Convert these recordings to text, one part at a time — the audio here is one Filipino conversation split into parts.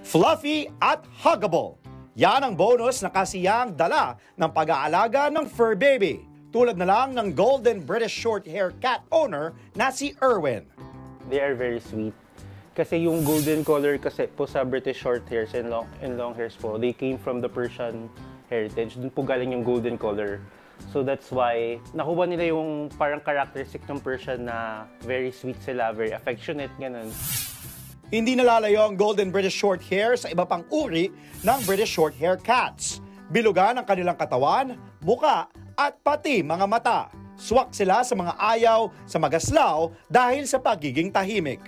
fluffy at huggable. Yan ang bonus na kasiyang dala ng pag-aalaga ng fur baby. Tulad na lang ng Golden British Shorthair cat owner na si Erwin. They are very sweet. Kasi yung golden color kasi po sa British Shorthairs and long hairs po, they came from the Persian heritage. Doon po galing yung golden color. So that's why nakuha nila yung parang characteristic ng Persian na very sweet sila, very affectionate, ganun. Hindi nalalayo ang Golden British Shorthair sa iba pang uri ng British Shorthair cats. Bilugan ang kanilang katawan, muka at pati mga mata. Swak sila sa mga ayaw sa magaslaw dahil sa pagiging tahimik.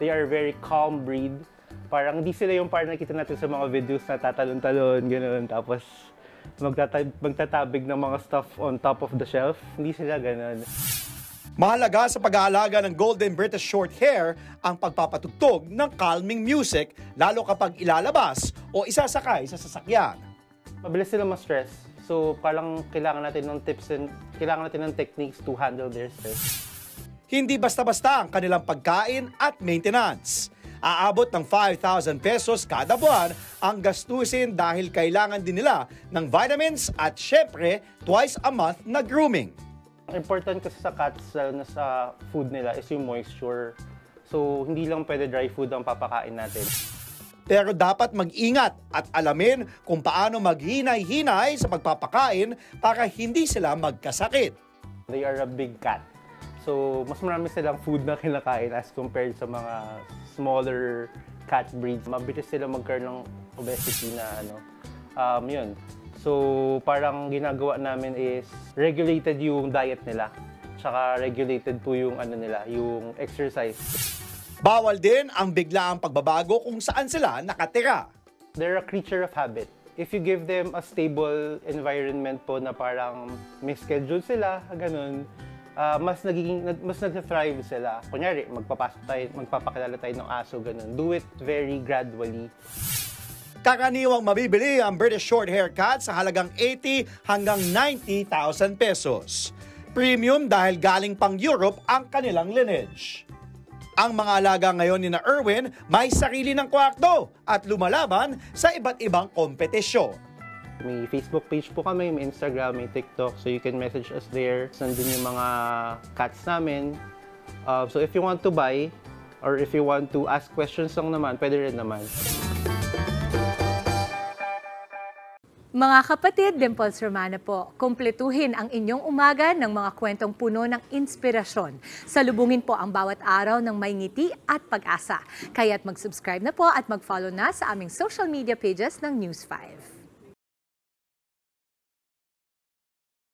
They are very calm breed. Parang hindi sila yung parang nakita natin sa mga videos na tatalon-talon, gano'n. Tapos magtatabig ng mga stuff on top of the shelf. Hindi sila gano'n. Mahalaga sa pag-aalaga ng Golden British Shorthair ang pagpapatugtog ng calming music lalo kapag ilalabas o isasakay sa sasakyan. Mabilis sila ma-stress. So parang kailangan natin ng tips and kailangan natin ng techniques to handle their stress. Hindi basta-basta ang kanilang pagkain at maintenance. Aabot ng 5,000 pesos kada buwan ang gastusin dahil kailangan din nila ng vitamins at syempre twice a month na grooming. Important kasi sa cats na sa food nila is yung moisture. So hindi lang pwede dry food ang papakain natin. Pero dapat mag-ingat at alamin kung paano maghinay-hinay sa pagpapakain para hindi sila magkasakit. They are a big cat. So, mas marami silang food na kinakain as compared sa mga smaller cat breeds. Mabilis sila magkaroon ng obesity na yun. So, parang ginagawa namin is regulated yung diet nila. Tsaka regulated po yung yung exercise. Bawal din ang biglaang pagbabago kung saan sila nakatira. They're a creature of habit. If you give them a stable environment po na parang may schedule sila, ganun, mas nag-thrive sila. Kunyari, magpapakilala tayo ng aso, ganun. Do it very gradually. Karaniwang mabibili ang British Shorthair cat sa halagang 80 hanggang 90,000 pesos. Premium dahil galing pang Europe ang kanilang lineage. Ang mga alaga ngayon ni Erwin may sarili ng kwarto at lumalaban sa iba't ibang kompetisyon. May Facebook page po kami, may Instagram, may TikTok, so you can message us there. Nandun yung mga cats namin. So if you want to buy or if you want to ask questions lang naman, pwede rin naman. Mga kapatid, Dimples Romana po, kumpletuhin ang inyong umaga ng mga kwentong puno ng inspirasyon. Salubungin po ang bawat araw ng may ngiti at pag-asa. Kaya't mag-subscribe na po at mag-follow na sa aming social media pages ng News 5.